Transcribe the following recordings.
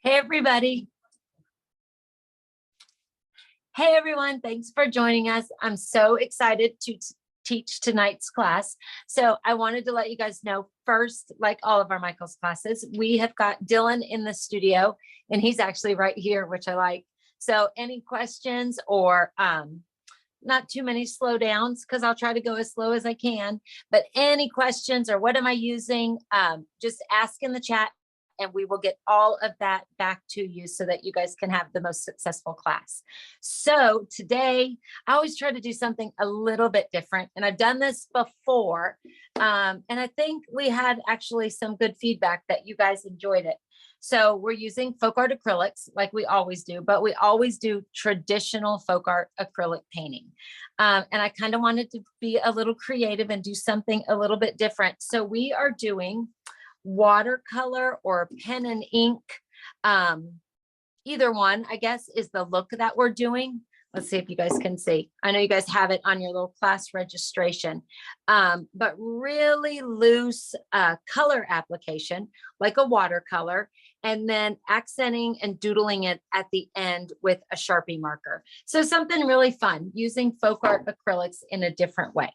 Hey, everybody. Hey, everyone. Thanks for joining us. I'm so excited to teach tonight's class. So I wanted to let you guys know first, like all of our Michael's classes, we have got Dylan in the studio, and he's actually right here, which I like. So any questions or not too many slowdowns, because I'll try to go as slow as I can, but any questions or what am I using, just ask in the chat and we will get all of that back to you so that you guys can have the most successful class. So today, I always try to do something a little bit different, and I've done this before, and I think we had actually some good feedback that you guys enjoyed it. So we're using FolkArt Acrylics like we always do, but we always do traditional FolkArt acrylic painting. And I kind of wanted to be a little creative and do something a little bit different. So we are doing watercolor or pen and ink. Either one, I guess, is the look that we're doing. Let's see if you guys can see. I know you guys have it on your little class registration, but really loose color application, like a watercolor, and then accenting and doodling it at the end with a Sharpie marker. So something really fun using FolkArt acrylics in a different way.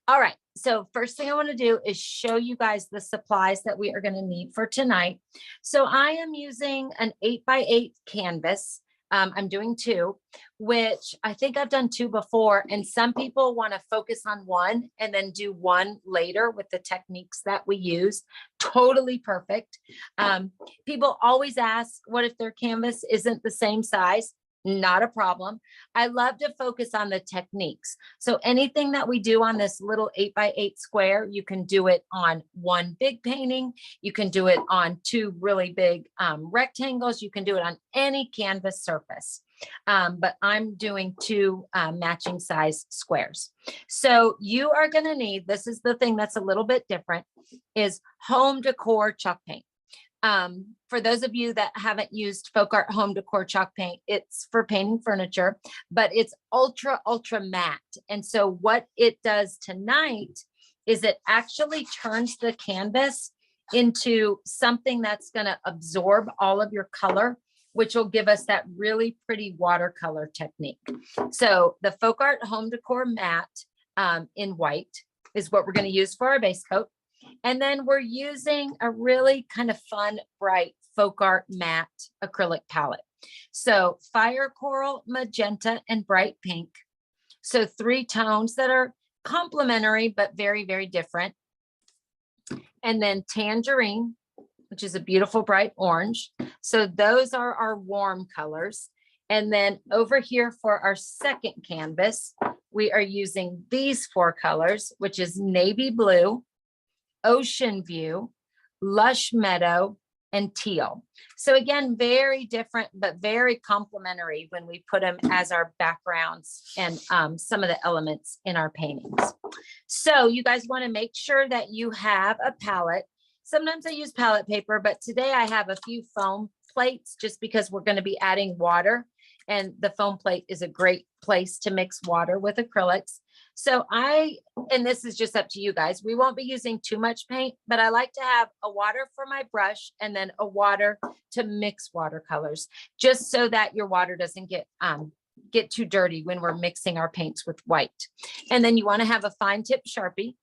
All right, so first thing I want to do is show you guys the supplies that we are going to need for tonight. So I am using an 8x8 canvas. I'm doing 2, which I think I've done 2 before, and some people want to focus on one and then do one later with the techniques that we use. Totally perfect. People always ask, what if their canvas isn't the same size? Not a problem. I love to focus on the techniques. So anything that we do on this little 8x8 square, you can do it on one big painting. You can do it on 2 really big rectangles. You can do it on any canvas surface. But I'm doing 2 matching size squares. So you are going to need, this is the thing that's a little bit different, is home decor chalk paint. For those of you that haven't used FolkArt Home Decor Chalk Paint, it's for painting furniture, but it's ultra matte. And so what it does tonight is it actually turns the canvas into something that's going to absorb all of your color, which will give us that really pretty watercolor technique. So the FolkArt Home Decor Matte in white is what we're going to use for our base coat. And then we're using a really kind of fun, bright FolkArt matte acrylic palette. So fire coral, magenta, and bright pink. So 3 tones that are complementary, but very, very different. And then tangerine, which is a beautiful bright orange. So those are our warm colors. And then over here for our second canvas, we are using these 4 colors, which is navy blue, ocean view, lush meadow, and teal. So again, very different, but very complementary when we put them as our backgrounds and some of the elements in our paintings. So you guys want to make sure that you have a palette. Sometimes I use palette paper, but today I have a few foam plates just because we're going to be adding water, and the foam plate is a great place to mix water with acrylics. So and this is just up to you guys, we won't be using too much paint, but I like to have a water for my brush and then a water to mix watercolors, just so that your water doesn't get too dirty when we're mixing our paints with white. And then you want to have a fine tip Sharpie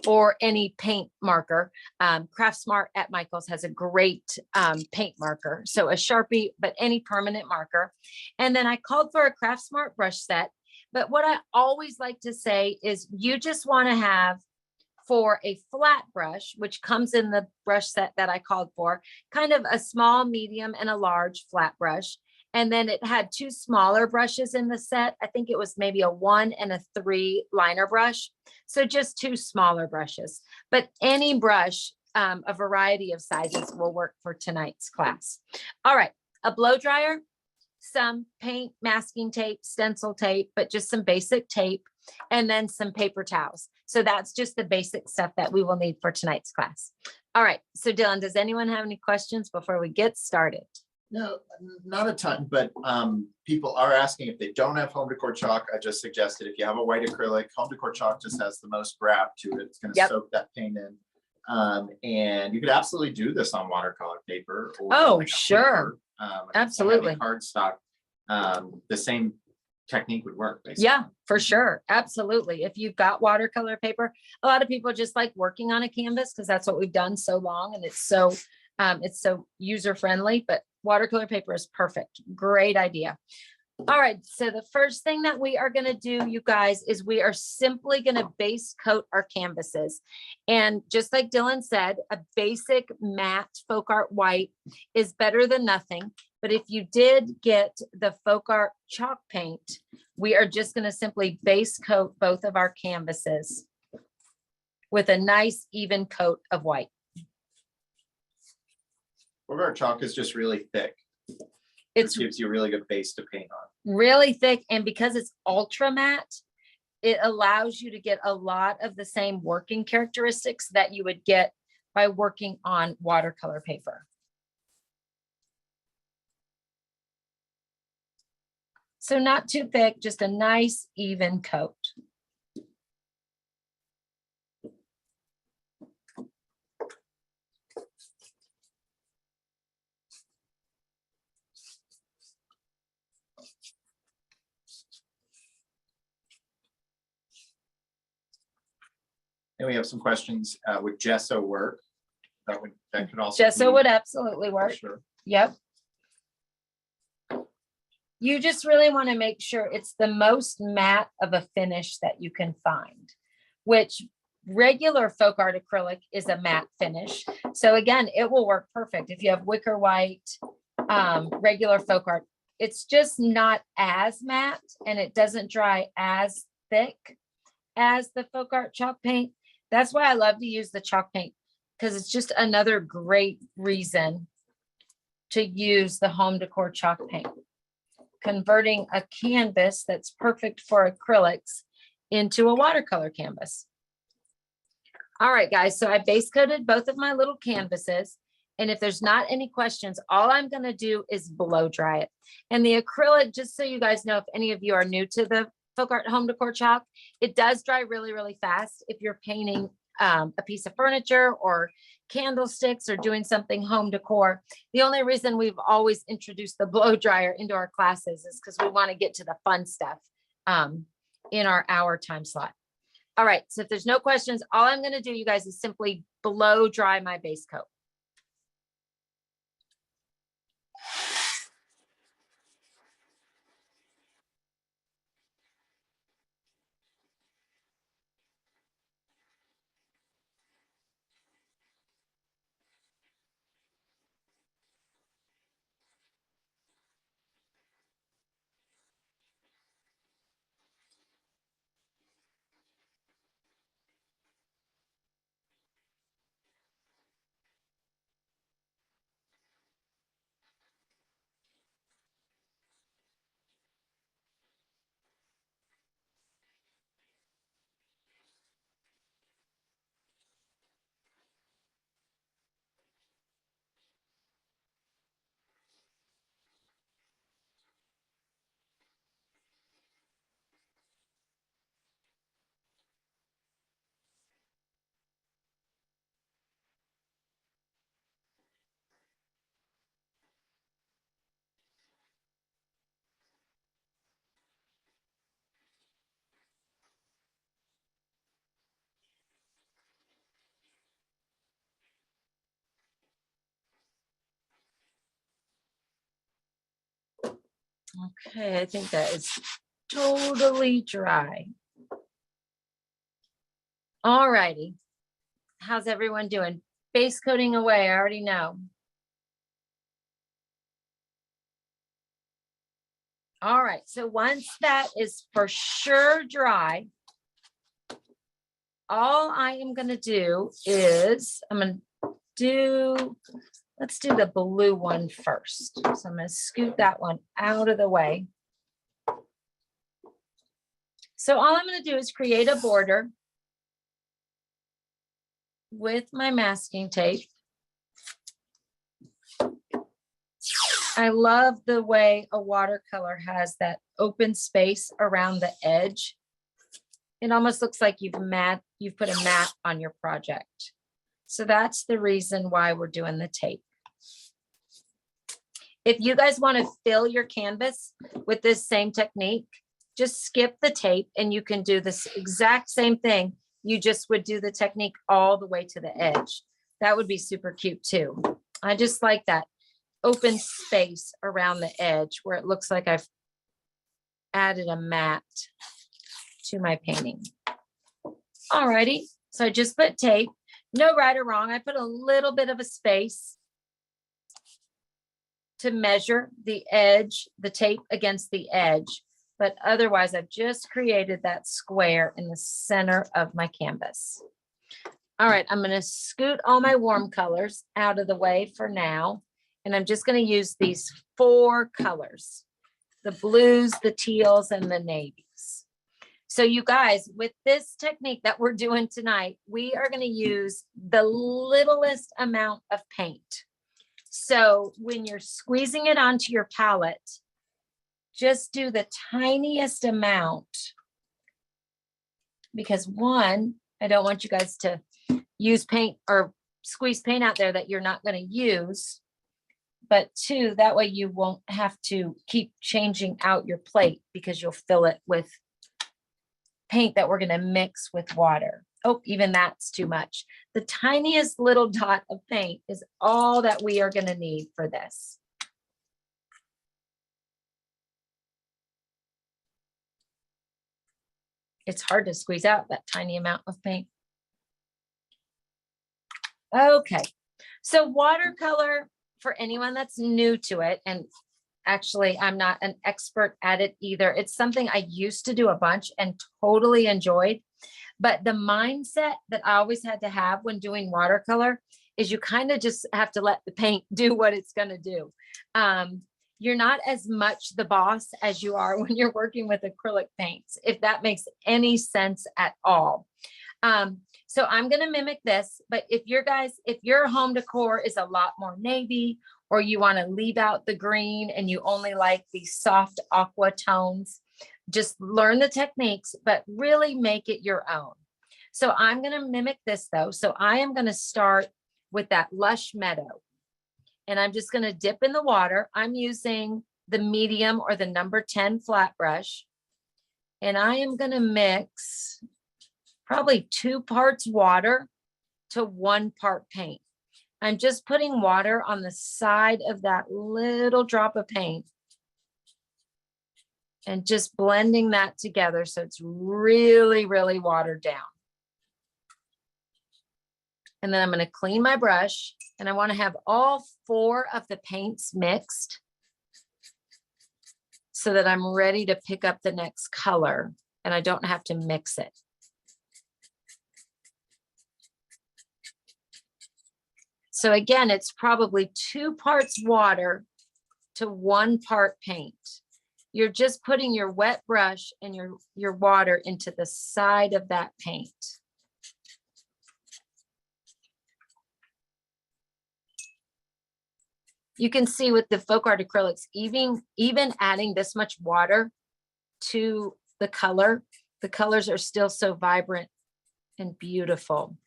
or any paint marker. Craftsmart at Michael's has a great paint marker. So a Sharpie, but any permanent marker. And then I called for a Craftsmart brush set. But what I always like to say is you just want to have, for a flat brush, which comes in the brush set that I called for, kind of a small, medium, and a large flat brush. And then it had 2 smaller brushes in the set. I think it was maybe a 1 and a 3 liner brush. So just 2 smaller brushes, but any brush, a variety of sizes will work for tonight's class. All right, a blow dryer, some paint masking tape, stencil tape, but just some basic tape, and then some paper towels. So that's just the basic stuff that we will need for tonight's class. All right, so Dylan, does anyone have any questions before we get started? No, not a ton, but people are asking if they don't have home decor chalk. I just suggested if you have a white acrylic, home decor chalk just has the most grab to it. It's going to soak that paint in. And you could absolutely do this on watercolor paper. Or Oh, like a sure. paper, if it's a heavy Absolutely. cardstock. The same technique would work basically. Yeah, for sure. Absolutely. If you've got watercolor paper, a lot of people just like working on a canvas because that's what we've done so long and it's so user friendly, but watercolor paper is perfect. Great idea. All right. So the first thing that we are going to do, you guys, is we are simply going to base coat our canvases. And just like Dylan said, a basic matte FolkArt white is better than nothing. But if you did get the FolkArt chalk paint, we are just going to simply base coat both of our canvases with a nice even coat of white. FolkArt chalk is just really thick. It gives you a really good base to paint on. Really thick, and because it's ultra matte, it allows you to get a lot of the same working characteristics that you would get by working on watercolor paper. So not too thick, just a nice even coat. And we have some questions. Would gesso work? That could also Gesso be, would absolutely work. sure. Yep. You just really want to make sure it's the most matte of a finish that you can find, which regular FolkArt acrylic is a matte finish. So again, it will work perfect. If you have wicker white, regular FolkArt, it's just not as matte and it doesn't dry as thick as the FolkArt chalk paint. That's why I love to use the chalk paint, because it's just another great reason to use the home decor chalk paint. Converting a canvas that's perfect for acrylics into a watercolor canvas. All right, guys, so I base coated both of my little canvases. And if there's not any questions, all I'm going to do is blow dry it. And the acrylic, just so you guys know, if any of you are new to the FolkArt home decor chalk, it does dry really, really fast. If you're painting a piece of furniture or candlesticks or doing something home decor, the only reason we've always introduced the blow dryer into our classes is because we want to get to the fun stuff in our hour time slot. All right, so if there's no questions, all I'm going to do, you guys, is simply blow dry my base coat. Okay, I think that is totally dry. All righty. How's everyone doing? Base coating away, I already know. All right, so once that is for sure dry, all I am going to do is let's do the blue one first. So I'm going to scoot that one out of the way. So all I'm going to do is create a border with my masking tape. I love the way a watercolor has that open space around the edge. It almost looks like you've put a mat on your project. So that's the reason why we're doing the tape. If you guys want to fill your canvas with this same technique, just skip the tape and you can do this exact same thing. You just would do the technique all the way to the edge. That would be super cute too. I just like that open space around the edge where it looks like I've added a mat to my painting. Alrighty, so I just put tape. No right or wrong. I put a little bit of a space to measure the edge, the tape against the edge. But otherwise, I've just created that square in the center of my canvas. All right, I'm going to scoot all my warm colors out of the way for now. And I'm just going to use these 4 colors, the blues, the teals, and the navies. So you guys, with this technique that we're doing tonight, we are going to use the littlest amount of paint. So when you're squeezing it onto your palette, just do the tiniest amount, because one, I don't want you guys to use paint or squeeze paint out there that you're not going to use. But 2, that way you won't have to keep changing out your plate because you'll fill it with paint that we're going to mix with water. Oh, even that's too much. The tiniest little dot of paint is all that we are going to need for this. It's hard to squeeze out that tiny amount of paint. Okay, so watercolor, for anyone that's new to it, and actually I'm not an expert at it either. It's something I used to do a bunch and totally enjoyed. But the mindset that I always had to have when doing watercolor is you kind of just have to let the paint do what it's going to do. You're not as much the boss as you are when you're working with acrylic paints, if that makes any sense at all. So I'm going to mimic this, but if your home decor is a lot more navy, or you want to leave out the green and you only like these soft aqua tones, just learn the techniques, but really make it your own. So I'm going to mimic this though. So I am going to start with that Lush Meadow, and I'm just going to dip in the water. I'm using the medium or the number 10 flat brush, and I am going to mix probably 2 parts water to 1 part paint. I'm just putting water on the side of that little drop of paint and just blending that together so it's really, really watered down. And then I'm going to clean my brush, and I want to have all 4 of the paints mixed so that I'm ready to pick up the next color and I don't have to mix it. So again, it's probably 2 parts water to 1 part paint. You're just putting your wet brush and your water into the side of that paint. You can see with the FolkArt acrylics, even adding this much water to the colors are still so vibrant and beautiful.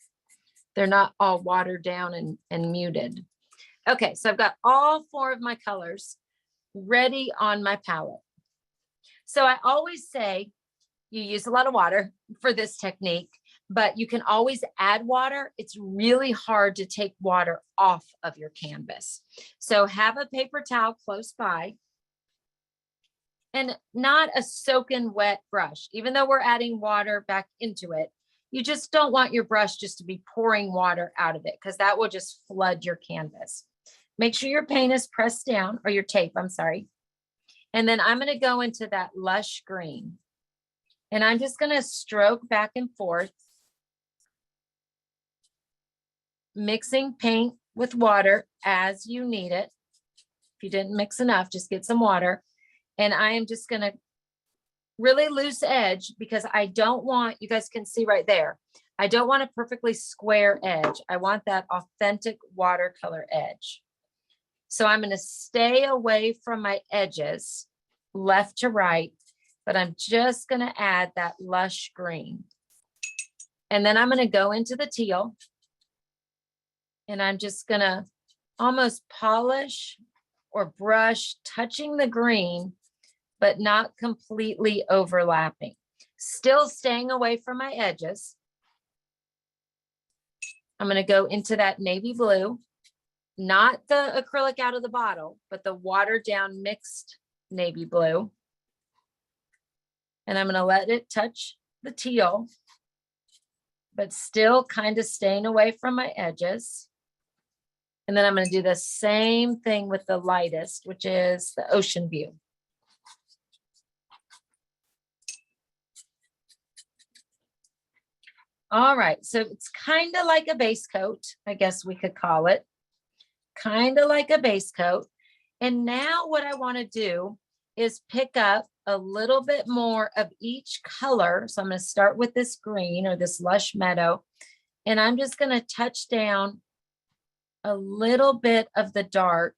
They're not all watered down and muted. Okay, so I've got all 4 of my colors ready on my palette. So I always say you use a lot of water for this technique, but you can always add water. It's really hard to take water off of your canvas. So have a paper towel close by, and not a soaking wet brush. Even though we're adding water back into it, you just don't want your brush just to be pouring water out of it, because that will just flood your canvas. Make sure your paint is pressed down, or your tape, I'm sorry. And then I'm going to go into that lush green, and I'm just going to stroke back and forth, mixing paint with water as you need it. If you didn't mix enough, just get some water. And I am just going to really loose edge, because I don't want, you guys can see right there, I don't want a perfectly square edge. I want that authentic watercolor edge. So I'm going to stay away from my edges left to right, but I'm just going to add that lush green. And then I'm going to go into the teal. And I'm just gonna almost polish or brush, touching the green, but not completely overlapping. Still staying away from my edges. I'm gonna go into that navy blue, not the acrylic out of the bottle, but the watered down mixed navy blue. And I'm gonna let it touch the teal, but still kind of staying away from my edges. And then I'm going to do the same thing with the lightest, which is the ocean view. All right, so it's kind of like a base coat, I guess we could call it. Kind of like a base coat. And now what I want to do is pick up a little bit more of each color. So I'm going to start with this green or this Lush Meadow, and I'm just going to touch down a little bit of the dark,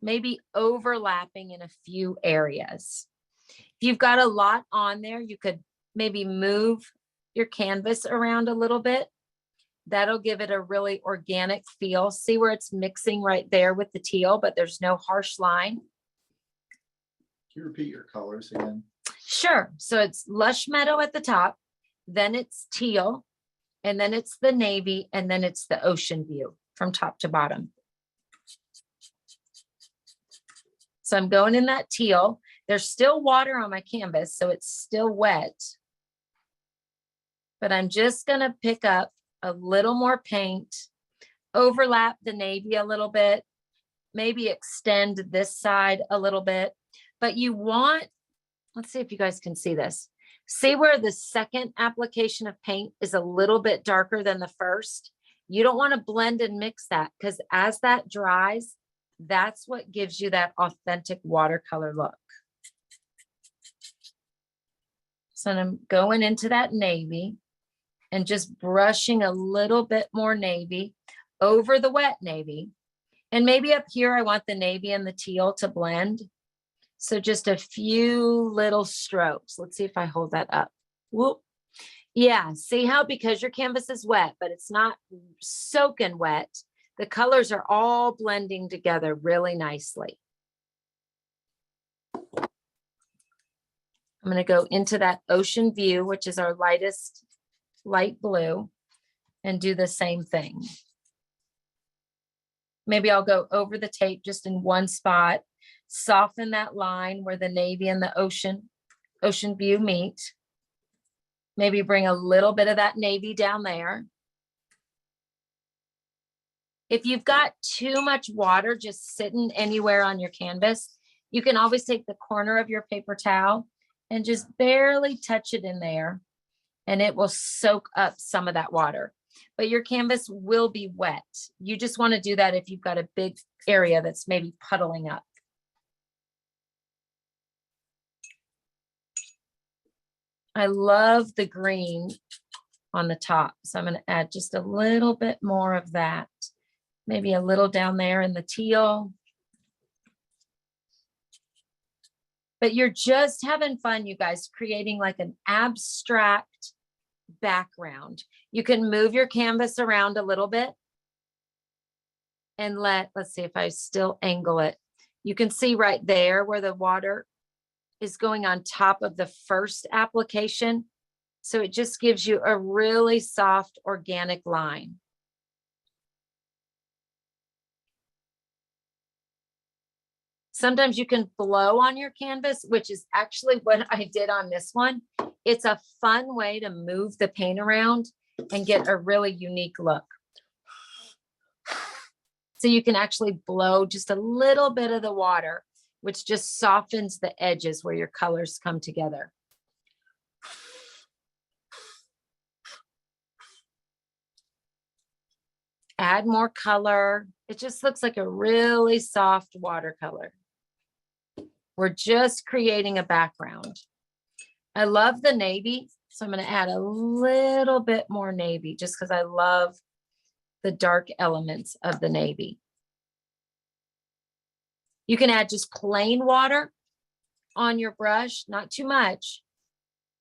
maybe overlapping in a few areas. If you've got a lot on there, you could maybe move your canvas around a little bit. That'll give it a really organic feel. See where it's mixing right there with the teal, but there's no harsh line. Can you repeat your colors again? Sure. So it's Lush Meadow at the top, then it's teal, and then it's the navy, and then it's the ocean view from top to bottom. So I'm going in that teal. There's still water on my canvas, so it's still wet. But I'm just going to pick up a little more paint, overlap the navy a little bit, maybe extend this side a little bit. But you want, let's see if you guys can see this. See where the second application of paint is a little bit darker than the first? You don't want to blend and mix that, because as that dries, that's what gives you that authentic watercolor look. So I'm going into that navy and just brushing a little bit more navy over the wet navy. And maybe up here, I want the navy and the teal to blend. So just a few little strokes. Let's see if I hold that up. Whoop. Yeah, see how, because your canvas is wet, but it's not soaking wet, the colors are all blending together really nicely. I'm going to go into that ocean view, which is our lightest light blue, and do the same thing. Maybe I'll go over the tape just in one spot, soften that line where the navy and the ocean view meet. Maybe bring a little bit of that navy down there. If you've got too much water just sitting anywhere on your canvas, you can always take the corner of your paper towel and just barely touch it in there, and it will soak up some of that water. But your canvas will be wet. You just want to do that if you've got a big area that's maybe puddling up. I love the green on the top, so I'm going to add just a little bit more of that. Maybe a little down there in the teal. But you're just having fun, you guys, creating like an abstract background. You can move your canvas around a little bit and let's see if I still angle it. You can see right there where the water is going on top of the first application. So it just gives you a really soft organic line. Sometimes you can blow on your canvas, which is actually what I did on this one. It's a fun way to move the paint around and get a really unique look. So you can actually blow just a little bit of the water, which just softens the edges where your colors come together. Add more color. It just looks like a really soft watercolor. We're just creating a background. I love the navy, so I'm going to add a little bit more navy just because I love the dark elements of the navy. You can add just plain water on your brush, not too much,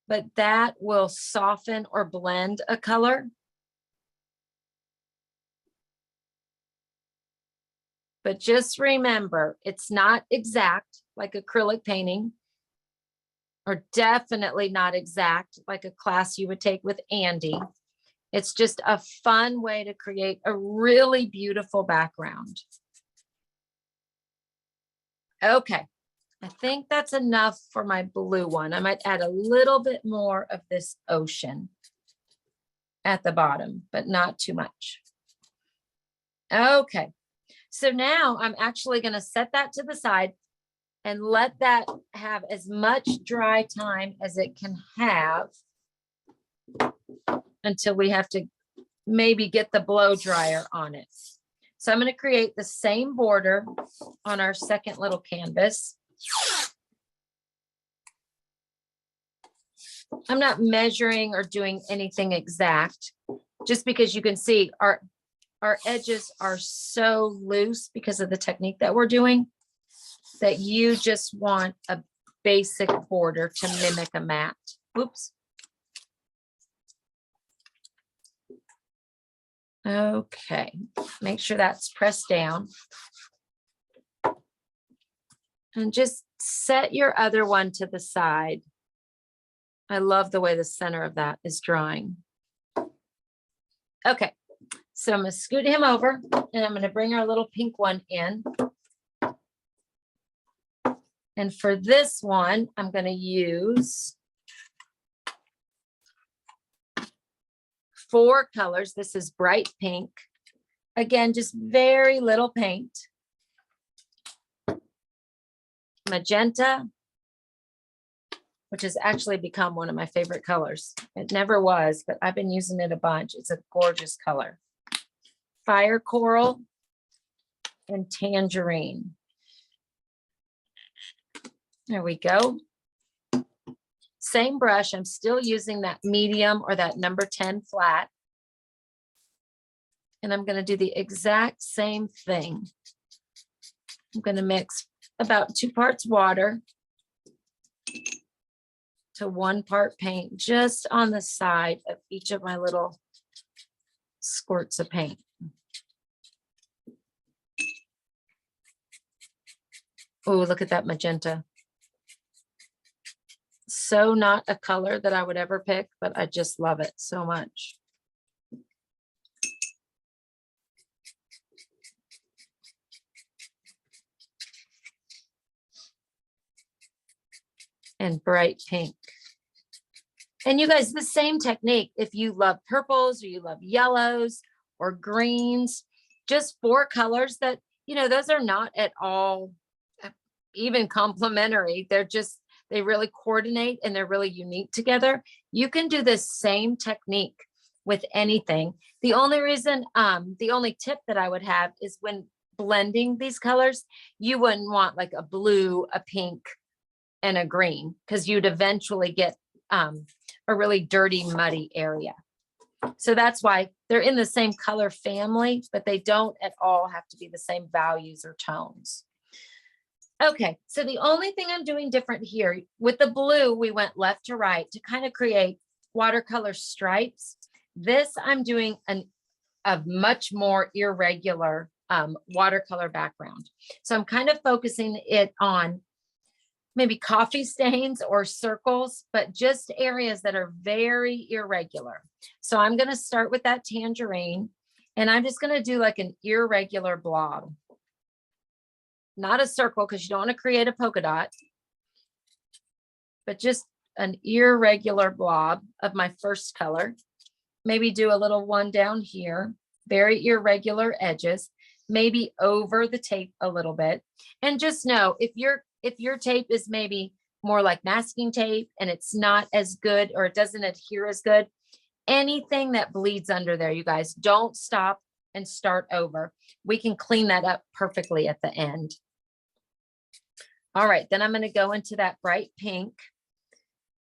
but that will soften or blend a color. But just remember, it's not exact like acrylic painting, or definitely not exact like a class you would take with Andy. It's just a fun way to create a really beautiful background. Okay, I think that's enough for my blue one. I might add a little bit more of this ocean at the bottom, but not too much. Okay, so now I'm actually going to set that to the side and let that have as much dry time as it can have until we have to maybe get the blow dryer on it. So I'm going to create the same border on our second little canvas. I'm not measuring or doing anything exact, just because you can see our edges are so loose because of the technique that we're doing, that you just want a basic border to mimic a mat. Oops. Okay, make sure that's pressed down. And just set your other one to the side. I love the way the center of that is drawing. Okay, so I'm going to scoot him over and I'm going to bring our little pink one in. And for this one, I'm going to use 4 colors. This is bright pink. Again, just very little paint. Magenta, which has actually become one of my favorite colors. It never was, but I've been using it a bunch. It's a gorgeous color. Fire coral and tangerine. There we go. Same brush. I'm still using that medium or that number 10 flat. And I'm going to do the exact same thing. I'm going to mix about 2 parts water to 1 part paint, just on the side of each of my little squirts of paint. Oh, look at that magenta. So not a color that I would ever pick, but I just love it so much. And bright pink. And you guys, the same technique, if you love purples or you love yellows or greens, just 4 colors that, you know, those are not at all even complementary. They're just, they really coordinate and they're really unique together. You can do the same technique with anything. The only reason, the only tip that I would have is when blending these colors, you wouldn't want like a blue, a pink, and a green, because you'd eventually get a really dirty, muddy area. So that's why they're in the same color family, but they don't at all have to be the same values or tones. Okay, so the only thing I'm doing different here with the blue, we went left to right to kind of create watercolor stripes. This I'm doing a much more irregular watercolor background. So I'm kind of focusing it on maybe coffee stains or circles, but just areas that are very irregular. So I'm going to start with that tangerine, and I'm just going to do like an irregular blob. Not a circle, because you don't want to create a polka dot, but just an irregular blob of my first color. Maybe do a little one down here, very irregular edges, maybe over the tape a little bit. And just know if your tape is maybe more like masking tape and it's not as good, or it doesn't adhere as good, anything that bleeds under there, you guys, don't stop and start over. We can clean that up perfectly at the end. All right, then I'm going to go into that bright pink,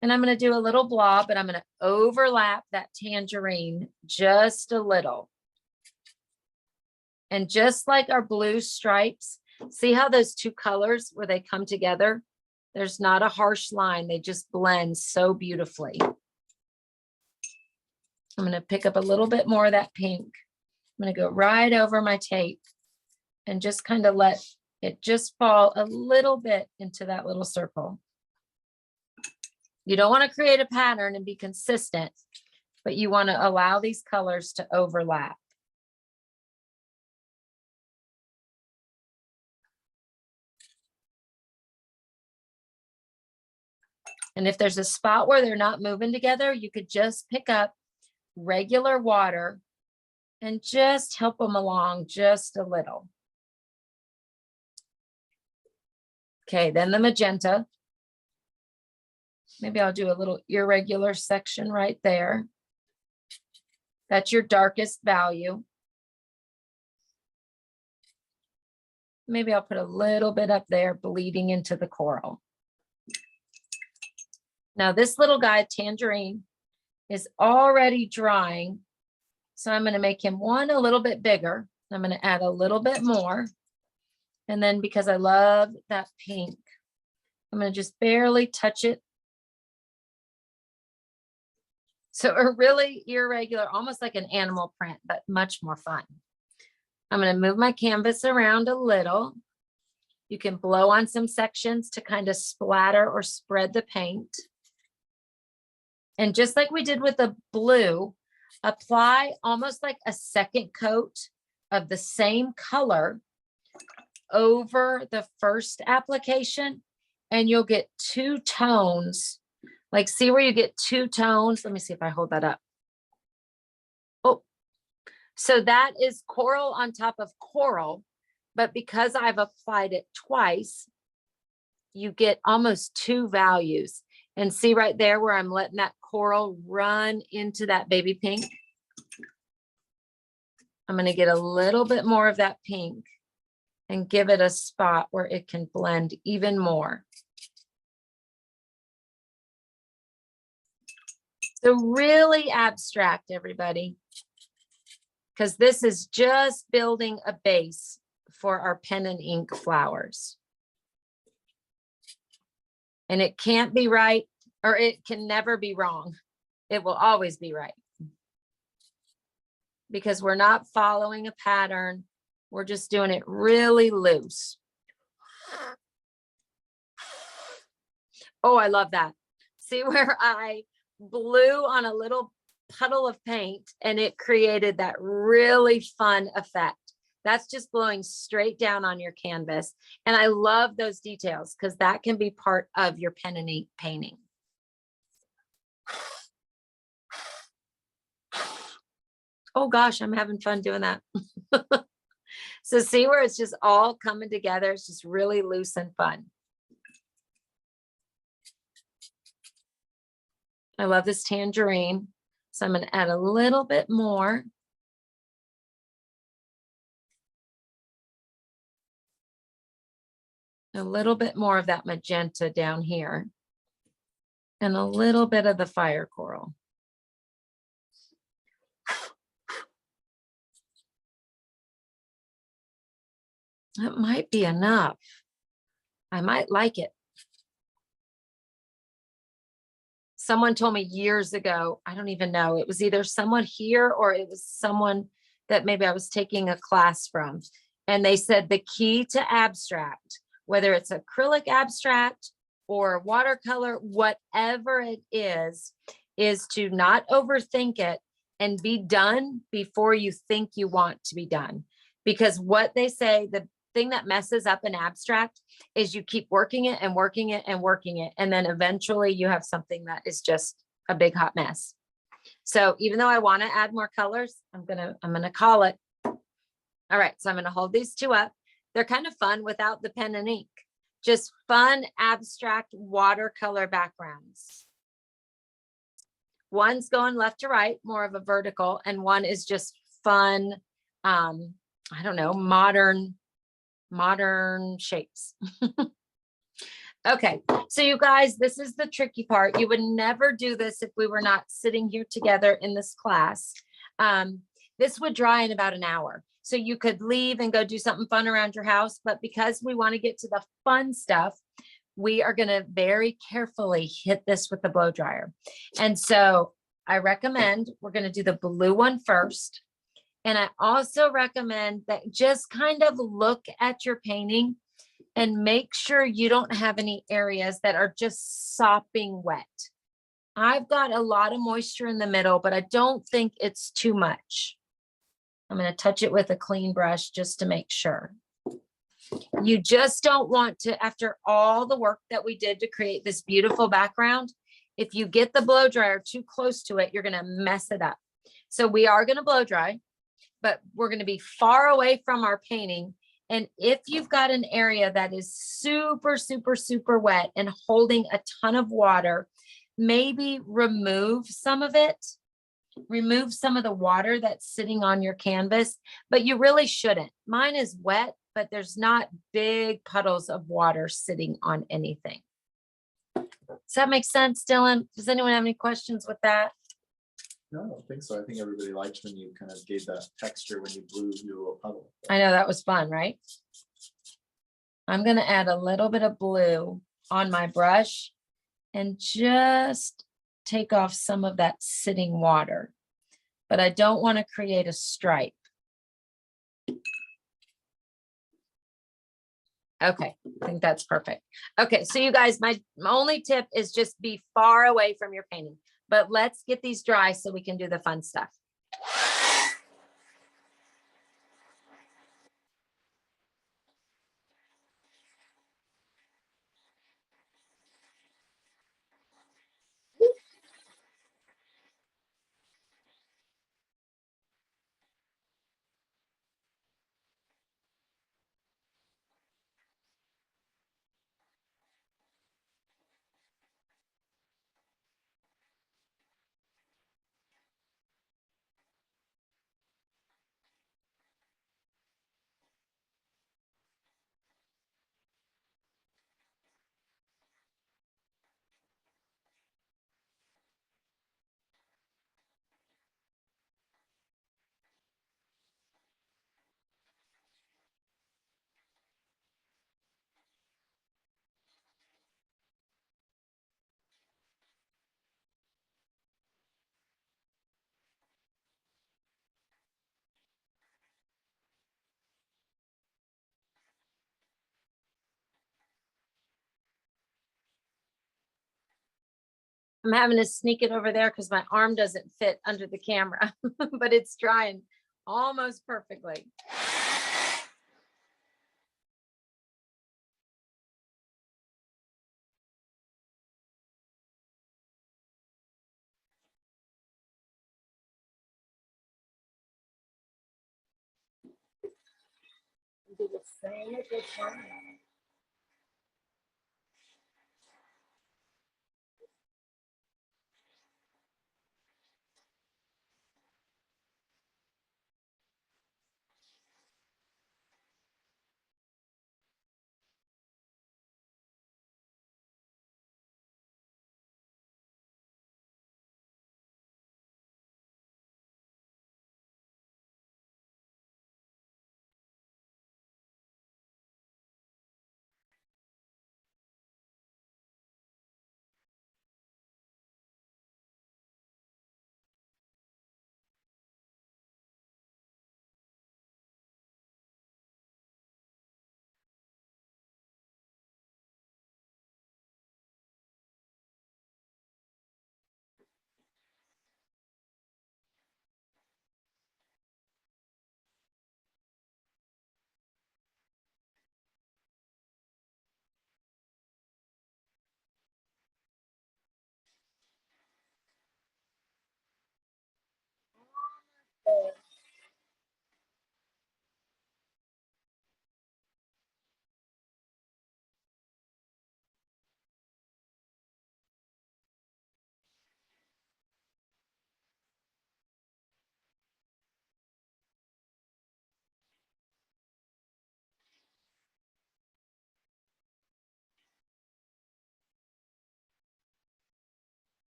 and I'm going to do a little blob, but I'm going to overlap that tangerine just a little. And just like our blue stripes, see how those 2 colors, where they come together, there's not a harsh line. They just blend so beautifully. I'm going to pick up a little bit more of that pink. I'm going to go right over my tape and just kind of let it just fall a little bit into that little circle. You don't want to create a pattern and be consistent, but you want to allow these colors to overlap. And if there's a spot where they're not moving together, you could just pick up regular water and just help them along just a little. Okay, then the magenta. Maybe I'll do a little irregular section right there. That's your darkest value. Maybe I'll put a little bit up there bleeding into the coral. Now this little guy, Tangerine, is already drying. So I'm going to make him one a little bit bigger. I'm going to add a little bit more. And then because I love that pink, I'm going to just barely touch it. So a really irregular, almost like an animal print, but much more fun. I'm going to move my canvas around a little. You can blow on some sections to kind of splatter or spread the paint. And just like we did with the blue, apply almost like a second coat of the same color over the first application, and you'll get two tones. Like, see where you get two tones? Let me see if I hold that up. Oh, so that is coral on top of coral, but because I've applied it twice, you get almost two values. And see right there where I'm letting that coral run into that baby pink? I'm going to get a little bit more of that pink and give it a spot where it can blend even more. So really abstract, everybody, because this is just building a base for our pen and ink flowers. And it can't be right, or it can never be wrong. It will always be right. Because we're not following a pattern. We're just doing it really loose. Oh, I love that. See where I blew on a little puddle of paint and it created that really fun effect. That's just blowing straight down on your canvas. And I love those details because that can be part of your pen and ink painting. Oh gosh, I'm having fun doing that. So see where it's just all coming together. It's just really loose and fun. I love this tangerine. So I'm going to add a little bit more. A little bit more of that magenta down here. And a little bit of the fire coral. That might be enough. I might like it. Someone told me years ago, I don't even know, it was either someone here or it was someone that maybe I was taking a class from. And they said the key to abstract, whether it's acrylic abstract or watercolor, whatever it is to not overthink it and be done before you think you want to be done. Because what they say, the thing that messes up an abstract is you keep working it and working it and working it. And then eventually you have something that is just a big hot mess. So even though I want to add more colors, I'm gonna call it. All right, so I'm gonna hold these two up. They're kind of fun without the pen and ink, just fun, abstract watercolor backgrounds. One's going left to right, more of a vertical, and one is just fun, I don't know, modern shapes. Okay, so you guys, this is the tricky part. You would never do this if we were not sitting here together in this class. This would dry in about an hour. So you could leave and go do something fun around your house. But because we want to get to the fun stuff, we are going to very carefully hit this with the blow dryer. And so I recommend we're going to do the blue one first. And I also recommend that just kind of look at your painting and make sure you don't have any areas that are just sopping wet. I've got a lot of moisture in the middle, but I don't think it's too much. I'm going to touch it with a clean brush just to make sure. You just don't want to, after all the work that we did to create this beautiful background, if you get the blow dryer too close to it, you're going to mess it up. So we are going to blow dry, but we're going to be far away from our painting. And if you've got an area that is super, super, super wet and holding a ton of water, maybe remove some of it. Remove some of the water that's sitting on your canvas, but you really shouldn't. Mine is wet, but there's not big puddles of water sitting on anything. Does that make sense, Dylan? Does anyone have any questions with that? No, I don't think so. I think everybody liked when you kind of gave that texture when you blew your little puddle. I know that was fun, right? I'm going to add a little bit of blue on my brush and just take off some of that sitting water, but I don't want to create a stripe. Okay, I think that's perfect. Okay, so you guys, my only tip is just be far away from your painting, but let's get these dry so we can do the fun stuff. I'm having to sneak it over there because my arm doesn't fit under the camera, but it's drying almost perfectly. Do the same as this one.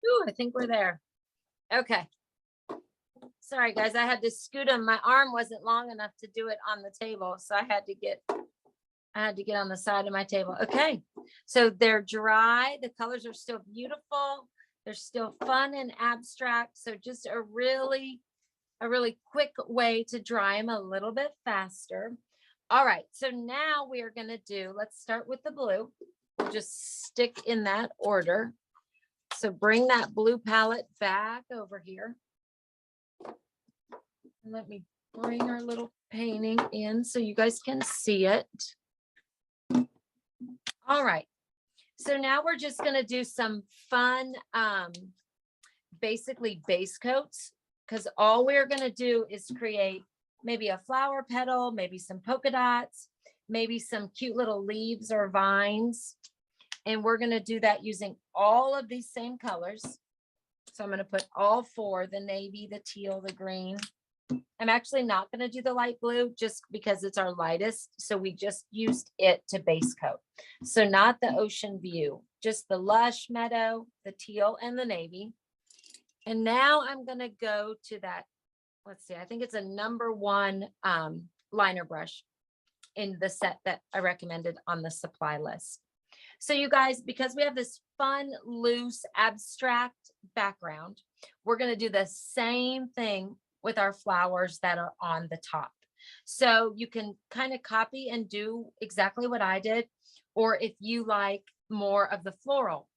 Ooh, I think we're there. Okay. Sorry, guys. I had to scoot him. My arm wasn't long enough to do it on the table, so I had to get I had to get on the side of my table. Okay, so they're dry. The colors are still beautiful. They're still fun and abstract. So just a really quick way to dry them a little bit faster. All right, so now we are going to do, let's start with the blue. We'll just stick in that order. So bring that blue palette back over here. Let me bring our little painting in so you guys can see it. All right, so now we're just going to do some fun, basically base coats, because all we're going to do is create maybe a flower petal, maybe some polka dots, maybe some cute little leaves or vines. And we're going to do that using all of these same colors. So I'm going to put all four, the navy, the teal, the green. I'm actually not going to do the light blue just because it's our lightest. So we just used it to base coat. So not the ocean view, just the Lush, Meadow, the teal, and the navy. And now I'm going to go to that. Let's see, I think it's a #1 liner brush in the set that I recommended on the supply list. So you guys, because we have this fun, loose, abstract background, we're going to do the same thing with our flowers that are on the top. So you can kind of copy and do exactly what I did, or if you like more of the floral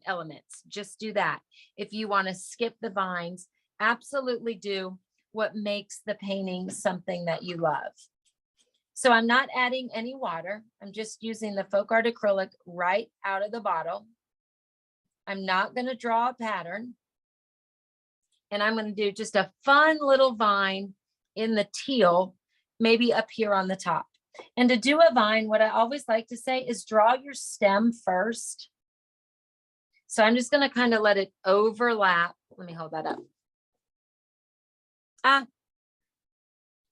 elements, just do that. If you want to skip the vines, absolutely do what makes the painting something that you love. So I'm not adding any water. I'm just using the FolkArt acrylic right out of the bottle. I'm not going to draw a pattern. And I'm going to do just a fun little vine in the teal, maybe up here on the top. And to do a vine, what I always like to say is draw your stem first. So I'm just going to kind of let it overlap. Let me hold that up.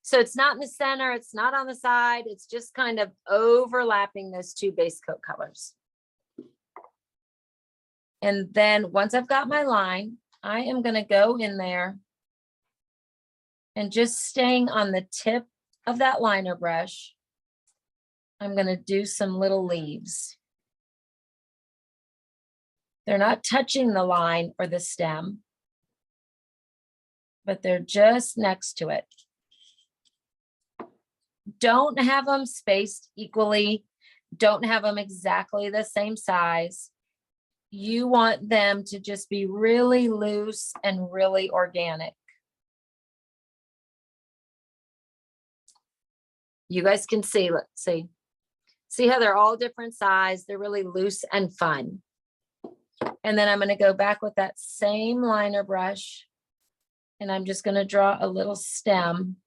So it's not in the center, it's not on the side, it's just kind of overlapping those two base coat colors. And then once I've got my line, I am going to go in there and just staying on the tip of that liner brush, I'm going to do some little leaves. They're not touching the line or the stem, but they're just next to it. Don't have them spaced equally. Don't have them exactly the same size. You want them to just be really loose and really organic. You guys can see, let's see. See how they're all different size. They're really loose and fun. And then I'm going to go back with that same liner brush. And I'm just going to draw a little stem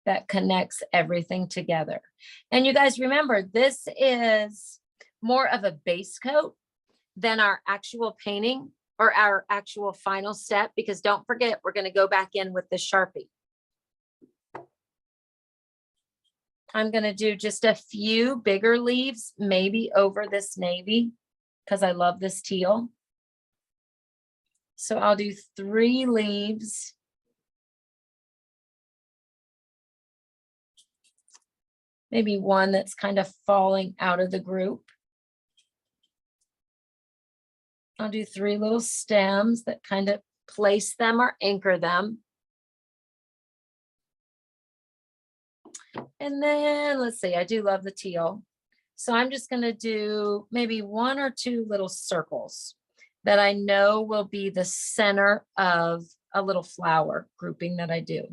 that connects everything together. And you guys remember, this is more of a base coat than our actual painting or our actual final step, because don't forget, we're going to go back in with the Sharpie. I'm going to do just a few bigger leaves, maybe over this navy, because I love this teal. So I'll do 3 leaves. Maybe one that's kind of falling out of the group. I'll do 3 little stems that kind of place them or anchor them. And then let's see, I do love the teal. So I'm just going to do maybe 1 or 2 little circles that I know will be the center of a little flower grouping that I do.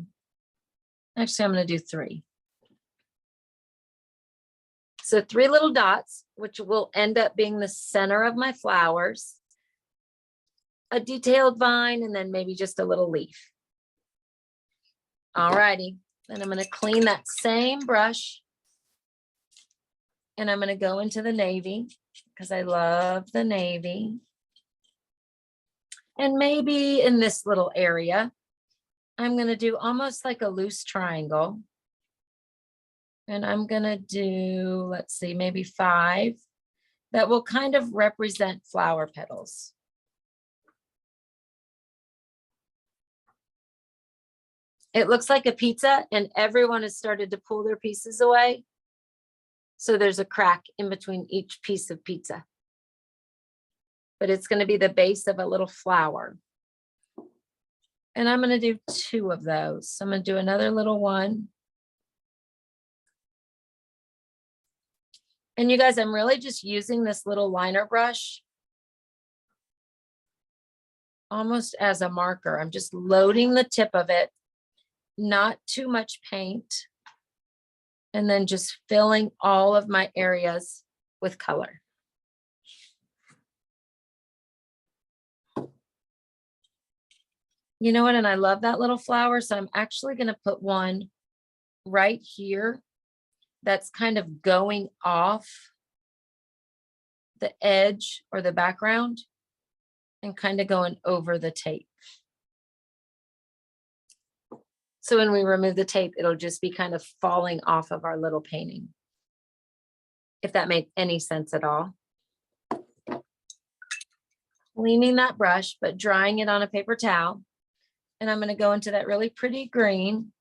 Actually, I'm going to do 3. So 3 little dots, which will end up being the center of my flowers, a detailed vine, and then maybe just a little leaf. All righty. Then I'm going to clean that same brush. And I'm going to go into the navy because I love the navy. And maybe in this little area, I'm going to do almost like a loose triangle. And I'm going to do, let's see, maybe 5 that will kind of represent flower petals. It looks like a pizza and everyone has started to pull their pieces away. So there's a crack in between each piece of pizza. But it's going to be the base of a little flower. And I'm going to do 2 of those. So I'm going to do another little one. And you guys, I'm really just using this little liner brush almost as a marker. I'm just loading the tip of it, not too much paint, and then just filling all of my areas with color. You know what? And I love that little flower. So I'm actually going to put one right here that's kind of going off the edge or the background and kind of going over the tape. So when we remove the tape, it'll just be kind of falling off of our little painting. If that made any sense at all. Cleaning that brush, but drying it on a paper towel. And I'm going to go into that really pretty green.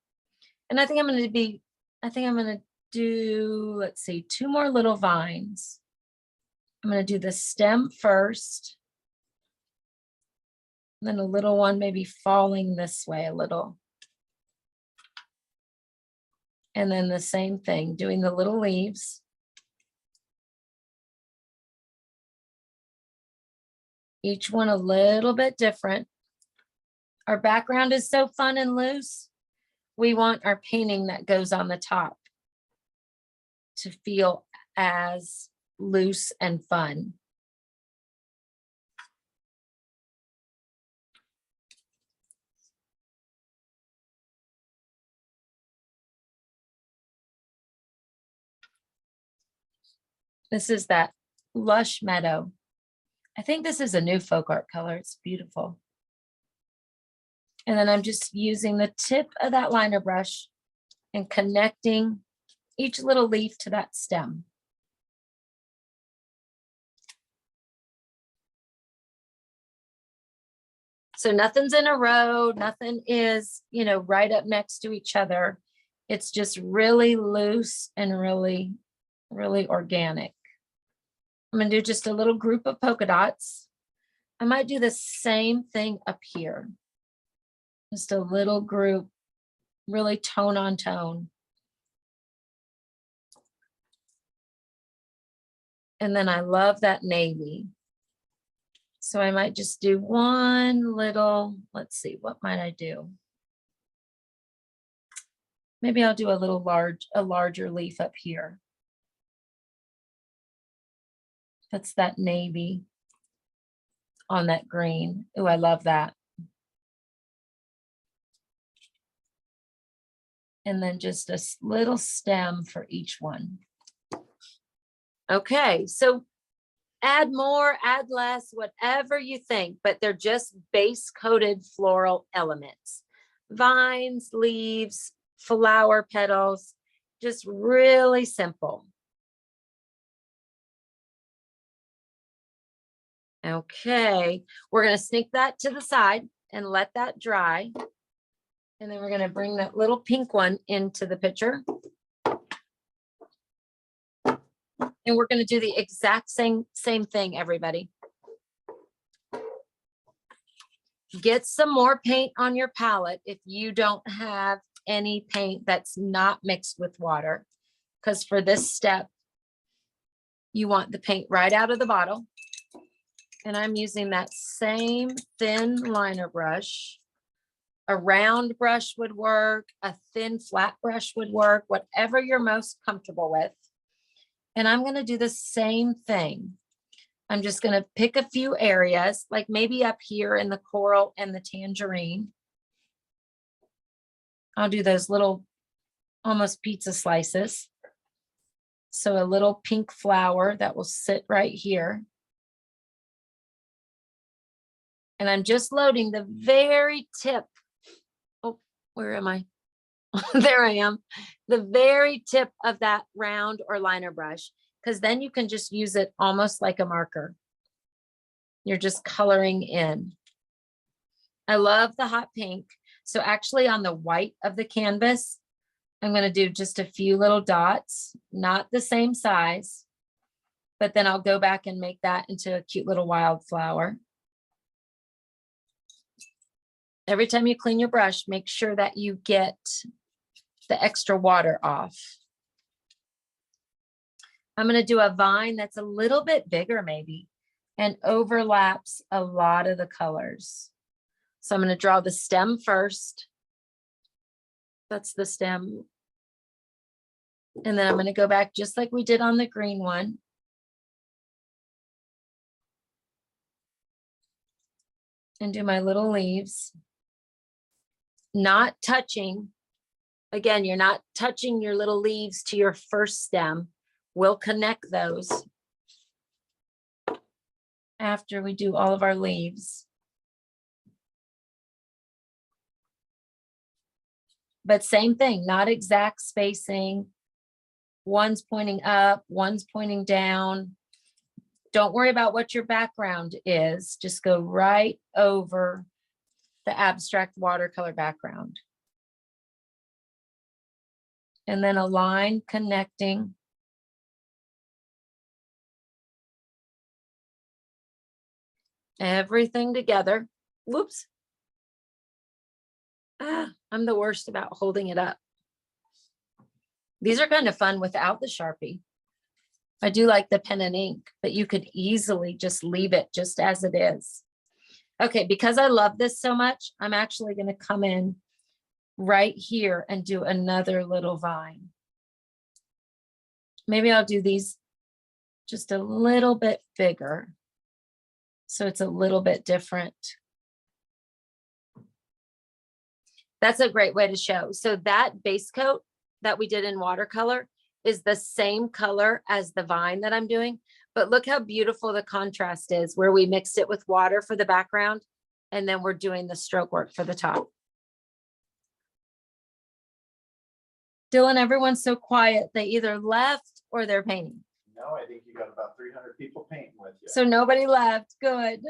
And I think I'm going to do, let's see, 2 more little vines. I'm going to do the stem first. And then a little one maybe falling this way a little. And then the same thing, doing the little leaves. Each one a little bit different. Our background is so fun and loose. We want our painting that goes on the top to feel as loose and fun. This is that Lush Meadow. I think this is a new folk art color. It's beautiful. And then I'm just using the tip of that liner brush and connecting each little leaf to that stem. So nothing's in a row, nothing is, you know, right up next to each other. It's just really loose and really, really organic. I'm going to do just a little group of polka dots. I might do the same thing up here. Just a little group, really tone on tone. And then I love that navy. So I might just do one little, let's see, what might I do? Maybe I'll do a larger leaf up here. That's that navy on that green. Oh, I love that. And then just a little stem for each one. Okay, so add more, add less, whatever you think, but they're just base coated floral elements. Vines, leaves, flower petals, just really simple. Okay, we're going to sneak that to the side and let that dry. And then we're going to bring that little pink one into the picture. And we're going to do the exact same thing, everybody. Get some more paint on your palette if you don't have any paint that's not mixed with water. Because for this step, you want the paint right out of the bottle. And I'm using that same thin liner brush. A round brush would work, a thin flat brush would work, whatever you're most comfortable with. And I'm going to do the same thing. I'm just going to pick a few areas, like maybe up here in the coral and the tangerine. I'll do those little almost pizza slices. So a little pink flower that will sit right here. And I'm just loading the very tip. Oh, where am I? There I am. The very tip of that round or liner brush, because then you can just use it almost like a marker. You're just coloring in. I love the hot pink. So actually on the white of the canvas, I'm going to do just a few little dots, not the same size, but then I'll go back and make that into a cute little wildflower. Every time you clean your brush, make sure that you get the extra water off. I'm going to do a vine that's a little bit bigger maybe and overlaps a lot of the colors. So I'm going to draw the stem first. That's the stem. And then I'm going to go back just like we did on the green one. And do my little leaves. Not touching. Again, you're not touching your little leaves to your first stem. We'll connect those after we do all of our leaves. But same thing, not exact spacing. One's pointing up, one's pointing down. Don't worry about what your background is. Just go right over the abstract watercolor background. And then a line connecting. Everything together. Whoops. I'm the worst about holding it up. These are kind of fun without the Sharpie. I do like the pen and ink, but you could easily just leave it just as it is. Okay, because I love this so much, I'm actually going to come in right here and do another little vine. Maybe I'll do these just a little bit bigger, so it's a little bit different. That's a great way to show. So that base coat that we did in watercolor is the same color as the vine that I'm doing, but look how beautiful the contrast is where we mixed it with water for the background and then we're doing the stroke work for the top. Dylan, everyone's so quiet. They either left or they're painting. No, I think you got about 300 people painting with you. So nobody left. Good.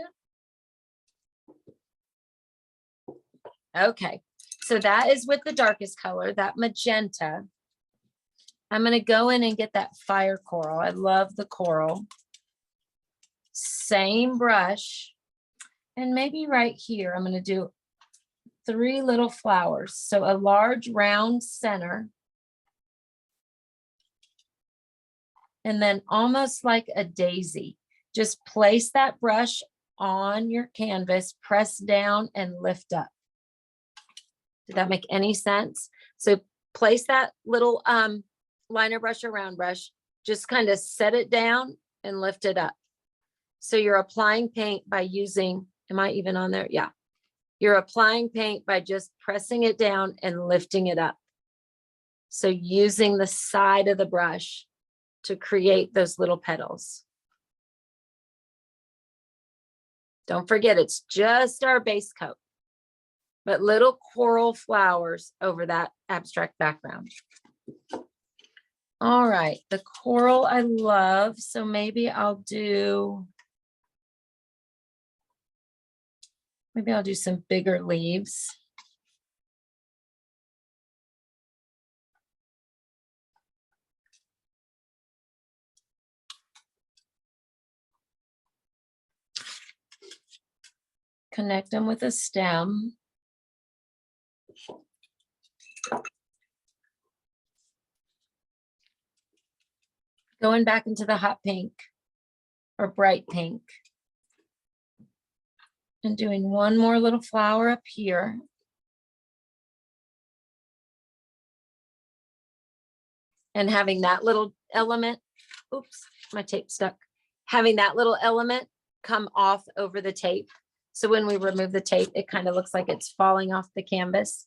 Okay. So that is with the darkest color, that magenta. I'm going to go in and get that fire coral. I love the coral. Same brush. And maybe right here, I'm going to do 3 little flowers. So a large round center. And then almost like a daisy. Just place that brush on your canvas, press down and lift up. Did that make any sense? So place that little liner brush or round brush, just kind of set it down and lift it up. So you're applying paint by using, am I even on there? Yeah. You're applying paint by just pressing it down and lifting it up. So using the side of the brush to create those little petals. Don't forget, it's just our base coat, but little coral flowers over that abstract background. All right, the coral I love, so maybe I'll do some bigger leaves. Connect them with a stem. Going back into the hot pink or bright pink. And doing one more little flower up here. And having that little element, oops, my tape stuck. Having that little element come off over the tape. So when we remove the tape, it kind of looks like it's falling off the canvas.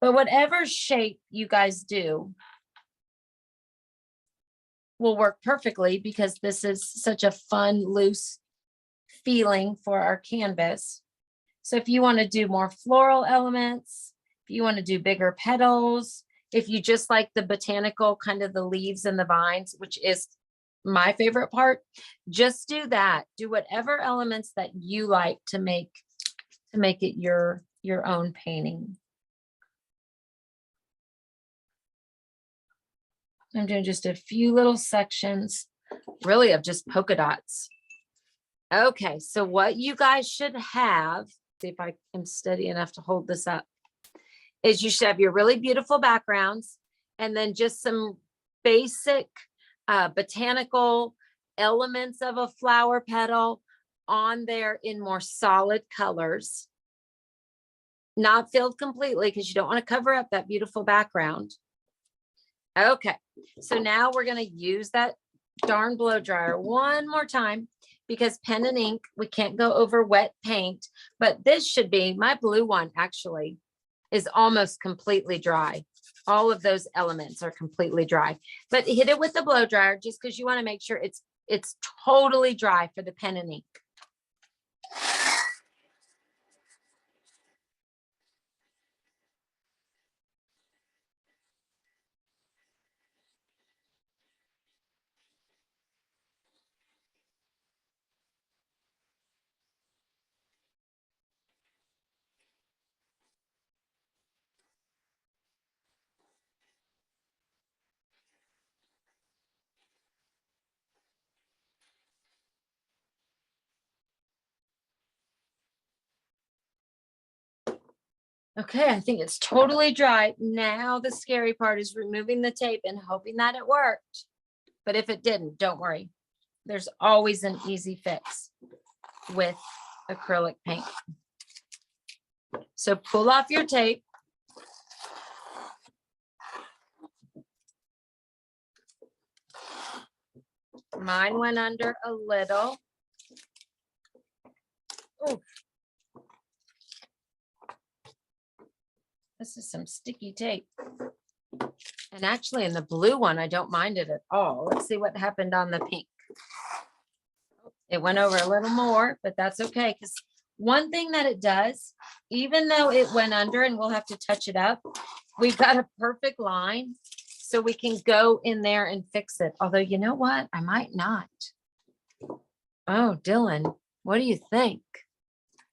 But whatever shape you guys do will work perfectly because this is such a fun, loose feeling for our canvas. So if you want to do more floral elements, if you want to do bigger petals, if you just like the botanical kind of the leaves and the vines, which is my favorite part, just do that. Do whatever elements that you like to make to make it your own painting. I'm doing just a few little sections, really, of just polka dots. Okay, so what you guys should have, see if I am steady enough to hold this up, is you should have your really beautiful backgrounds and then just some basic botanical elements of a flower petal on there in more solid colors. Not filled completely because you don't want to cover up that beautiful background. Okay, so now we're going to use that darn blow dryer one more time because pen and ink, we can't go over wet paint, but this should be, my blue one actually is almost completely dry. All of those elements are completely dry, but hit it with the blow dryer just because you want to make sure it's totally dry for the pen and ink. Okay, I think it's totally dry. Now the scary part is removing the tape and hoping that it worked. But if it didn't, don't worry. There's always an easy fix with acrylic paint. So pull off your tape. Mine went under a little. Ooh. This is some sticky tape. And actually in the blue one, I don't mind it at all. Let's see what happened on the pink. It went over a little more, but that's okay. Because one thing that it does, even though it went under and we'll have to touch it up, we've got a perfect line. So we can go in there and fix it. Although, you know what? I might not. Oh, Dylan, what do you think?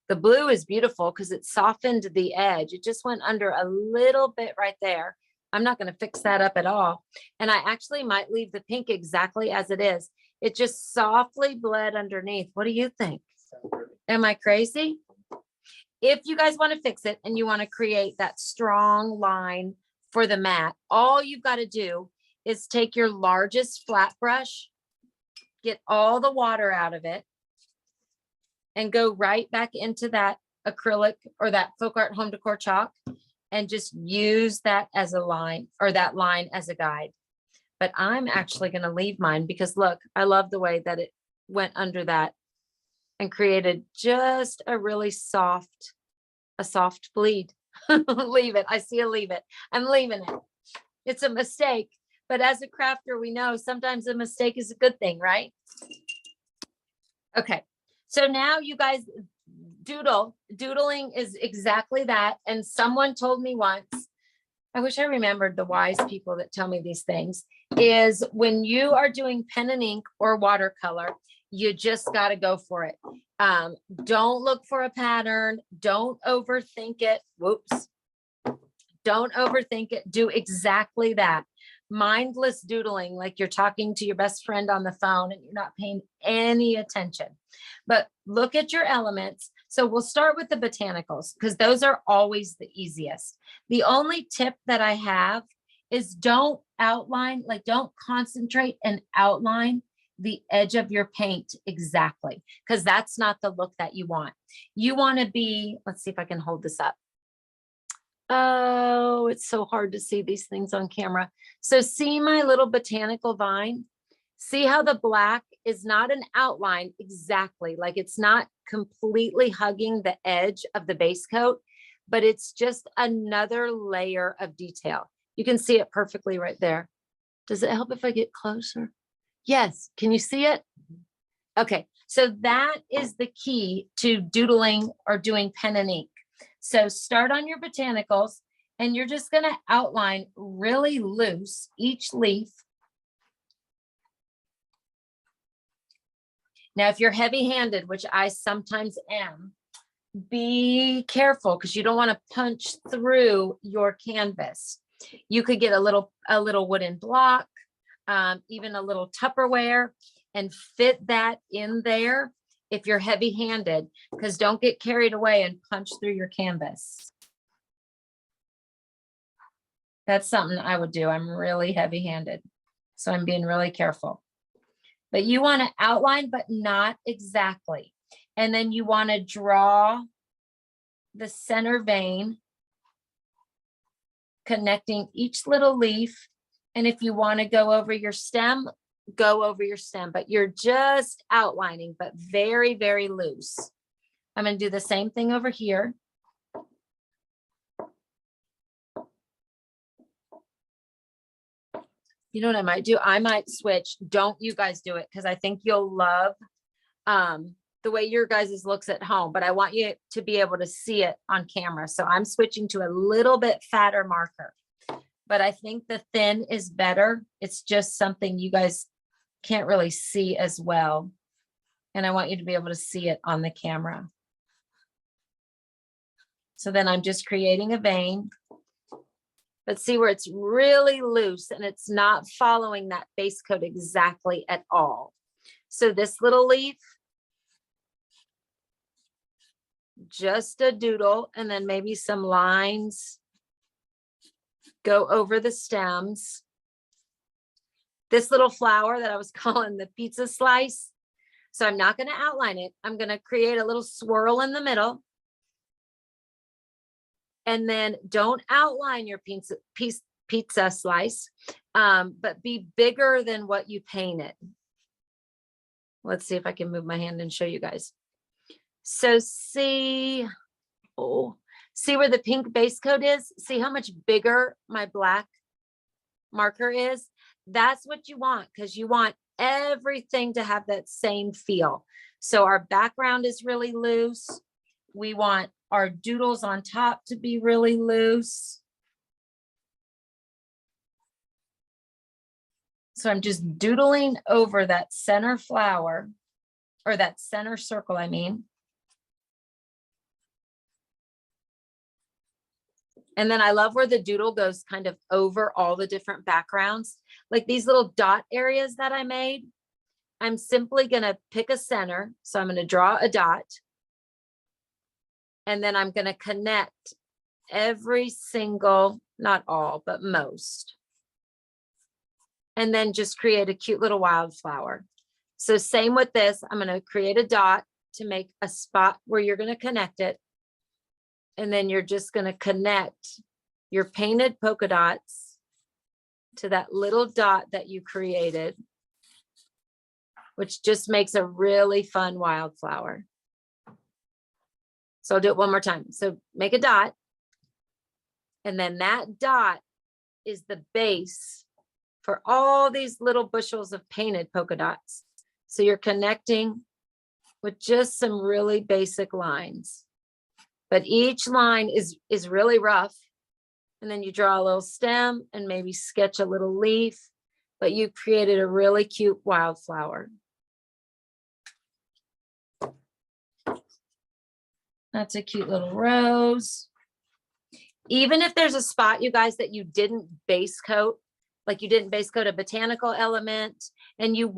The blue is beautiful because it softened the edge. It just went under a little bit right there. I'm not going to fix that up at all. And I actually might leave the pink exactly as it is. It just softly bled underneath. What do you think? Am I crazy? If you guys want to fix it and you want to create that strong line for the mat, all you've got to do is take your largest flat brush, get all the water out of it, and go right back into that acrylic or that FolkArt home decor chalk and just use that as a line or that line as a guide. But I'm actually going to leave mine because look, I love the way that it went under that and created just a really soft bleed. Leave it. I see a leave it. I'm leaving it. It's a mistake, but as a crafter, we know sometimes a mistake is a good thing, right? Okay. So now you guys doodling is exactly that. And someone told me once, I wish I remembered the wise people that tell me these things, is when you are doing pen and ink or watercolor, you just got to go for it. Don't look for a pattern. Don't overthink it. Whoops. Don't overthink it. Do exactly that. Mindless doodling, like you're talking to your best friend on the phone and you're not paying any attention. But look at your elements. So we'll start with the botanicals because those are always the easiest. The only tip that I have is don't outline, like don't concentrate and outline the edge of your paint exactly, because that's not the look that you want. You want to be, let's see if I can hold this up. Oh, it's so hard to see these things on camera. So see my little botanical vine? See how the black is not an outline exactly, like it's not completely hugging the edge of the base coat, but it's just another layer of detail. You can see it perfectly right there. Does it help if I get closer? Yes. Can you see it? Okay. So that is the key to doodling or doing pen and ink. So start on your botanicals and you're just going to outline really loose each leaf. Now, if you're heavy-handed, which I sometimes am, be careful because you don't want to punch through your canvas. You could get a little wooden block, even a little Tupperware, and fit that in there if you're heavy-handed, because don't get carried away and punch through your canvas. That's something I would do. I'm really heavy-handed, so I'm being really careful. But you want to outline, but not exactly. And then you want to draw the center vein, connecting each little leaf. And if you want to go over your stem, go over your stem, but you're just outlining, but very, very loose. I'm going to do the same thing over here. You know what I might do? I might switch. Don't you guys do it, because I think you'll love the way your guys' looks at home, but I want you to be able to see it on camera. So I'm switching to a little bit fatter marker, but I think the thin is better. It's just something you guys can't really see as well. And I want you to be able to see it on the camera. So then I'm just creating a vein. But see where it's really loose and it's not following that base coat exactly at all. So this little leaf, just a doodle, and then maybe some lines go over the stems. This little flower that I was calling the pizza slice. So I'm not going to outline it. I'm going to create a little swirl in the middle. And then don't outline your pizza slice, but be bigger than what you painted. Let's see if I can move my hand and show you guys. So see where the pink base coat is? See how much bigger my black marker is? That's what you want, because you want everything to have that same feel. So our background is really loose. We want our doodles on top to be really loose. So I'm just doodling over that center flower, or that center circle, I mean. And then I love where the doodle goes kind of over all the different backgrounds. Like these little dot areas that I made, I'm simply going to pick a center. So I'm going to draw a dot. And then I'm going to connect every single, not all, but most. And then just create a cute little wildflower. So same with this, I'm going to create a dot to make a spot where you're going to connect it. And then you're just going to connect your painted polka dots to that little dot that you created, which just makes a really fun wildflower. So I'll do it one more time. So make a dot. And then that dot is the base for all these little bushels of painted polka dots. So you're connecting with just some really basic lines. But each line is really rough. And then you draw a little stem and maybe sketch a little leaf, but you created a really cute wildflower. That's a cute little rose. Even if there's a spot, you guys, that you didn't base coat, like you didn't base coat a botanical element, and you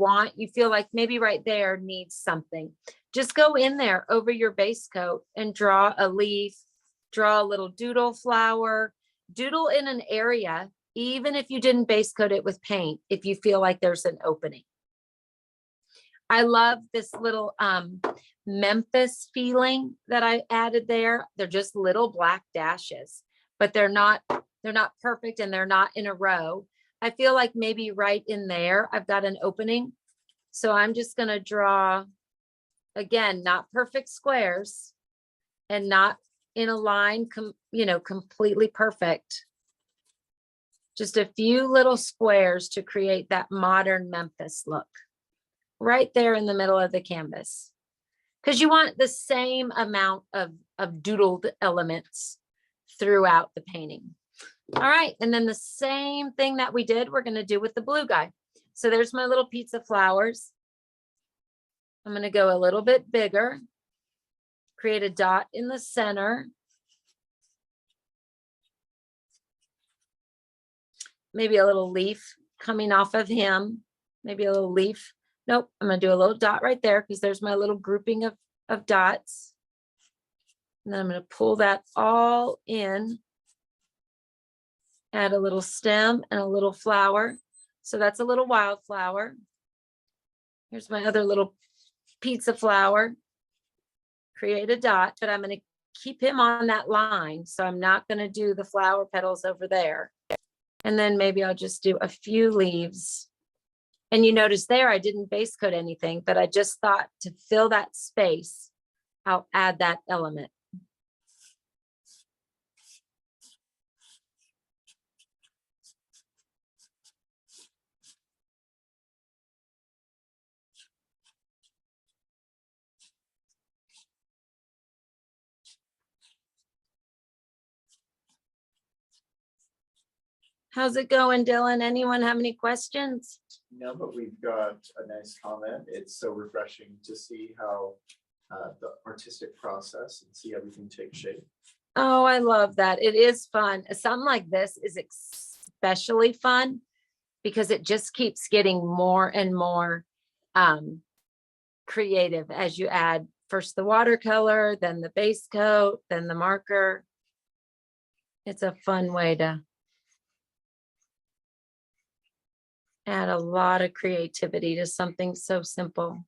feel like maybe right there needs something, just go in there over your base coat and draw a leaf, draw a little doodle flower, doodle in an area, even if you didn't base coat it with paint, if you feel like there's an opening. I love this little Memphis feeling that I added there. They're just little black dashes, but they're not perfect and they're not in a row. I feel like maybe right in there, I've got an opening. So I'm just going to draw, again, not perfect squares and not in a line, completely perfect. Just a few little squares to create that modern Memphis look right there in the middle of the canvas. Because you want the same amount of doodled elements throughout the painting. All right, and then the same thing that we did, we're going to do with the blue guy. So there's my little pizza flowers. I'm going to go a little bit bigger, create a dot in the center. Maybe a little leaf coming off of him, maybe a little leaf. Nope, I'm gonna do a little dot right there because there's my little grouping of dots. And then I'm gonna pull that all in, add a little stem and a little flower. So that's a little wildflower. Here's my other little pizza flower. Create a dot, but I'm gonna keep him on that line. So I'm not gonna do the flower petals over there. And then maybe I'll just do a few leaves. And you notice there, I didn't base coat anything, but I just thought to fill that space, I'll add that element. How's it going, Dylan? Anyone have any questions? No, but we've got a nice comment. It's so refreshing to see how the artistic process and see everything take shape. Oh, I love that. It is fun. Something like this is especially fun because it just keeps getting more and more creative as you add first the watercolor, then the base coat, then the marker. It's a fun way to add a lot of creativity to something so simple.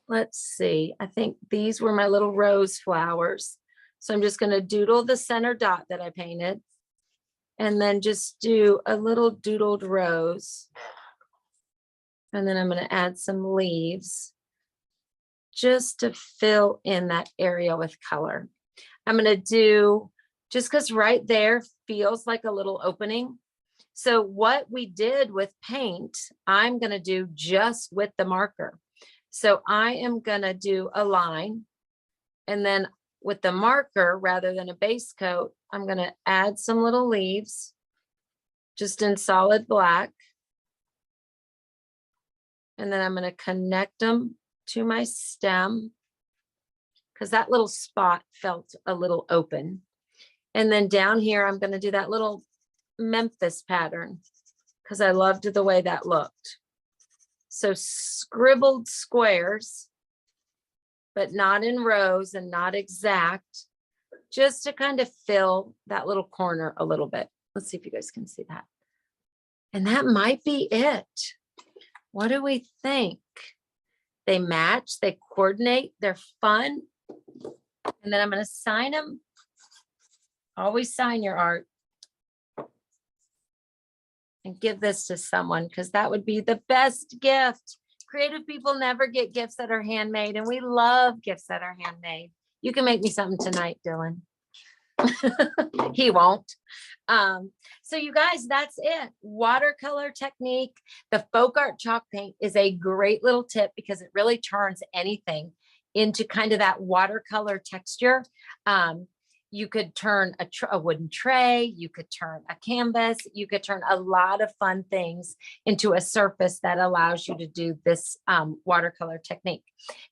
Let's see, I think these were my little rose flowers. So I'm just going to doodle the center dot that I painted and then just do a little doodled rose. And then I'm going to add some leaves just to fill in that area with color. I'm going to do, just because right there feels like a little opening. So what we did with paint, I'm going to do just with the marker. So I am going to do a line, and then with the marker, rather than a base coat, I'm going to add some little leaves just in solid black. And then I'm going to connect them to my stem because that little spot felt a little open. And then down here, I'm going to do that little Memphis pattern because I loved the way that looked. So scribbled squares, but not in rows and not exact, just to kind of fill that little corner a little bit. Let's see if you guys can see that. And that might be it. What do we think? They match, they coordinate, they're fun. And then I'm going to sign them. Always sign your art. And give this to someone because that would be the best gift. Creative people never get gifts that are handmade, and we love gifts that are handmade. You can make me something tonight, Dylan. He won't. So you guys, that's it. Watercolor technique. The FolkArt chalk paint is a great little tip because it really turns anything into kind of that watercolor texture. You could turn a wooden tray, you could turn a canvas, you could turn a lot of fun things into a surface that allows you to do this watercolor technique.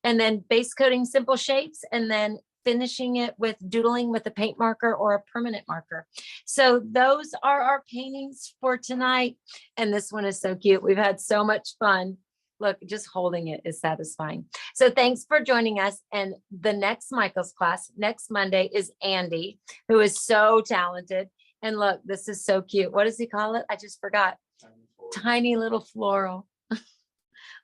And then base coating simple shapes and then finishing it with doodling with a paint marker or a permanent marker. So those are our paintings for tonight. And this one is so cute. We've had so much fun. Look, just holding it is satisfying. So thanks for joining us. And the next Michael's class next Monday is Andy, who is so talented. And look, this is so cute. What does he call it? I just forgot. Tiny little floral.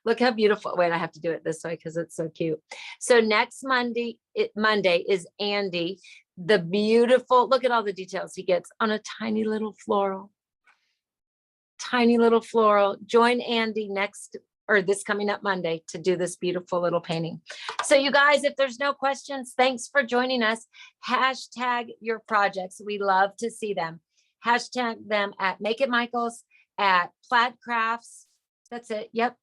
Look how beautiful. Wait, I have to do it this way because it's so cute. So next Monday is Andy, the beautiful, look at all the details he gets on a tiny little floral. Tiny little floral. Join Andy this coming up Monday to do this beautiful little painting. So you guys, if there's no questions, thanks for joining us. Hashtag your projects. We love to see them. Hashtag them at Make It Michaels, at Plaid Crafts. That's it. Yep.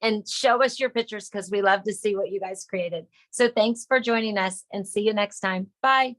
And show us your pictures because we love to see what you guys created. So thanks for joining us and see you next time. Bye.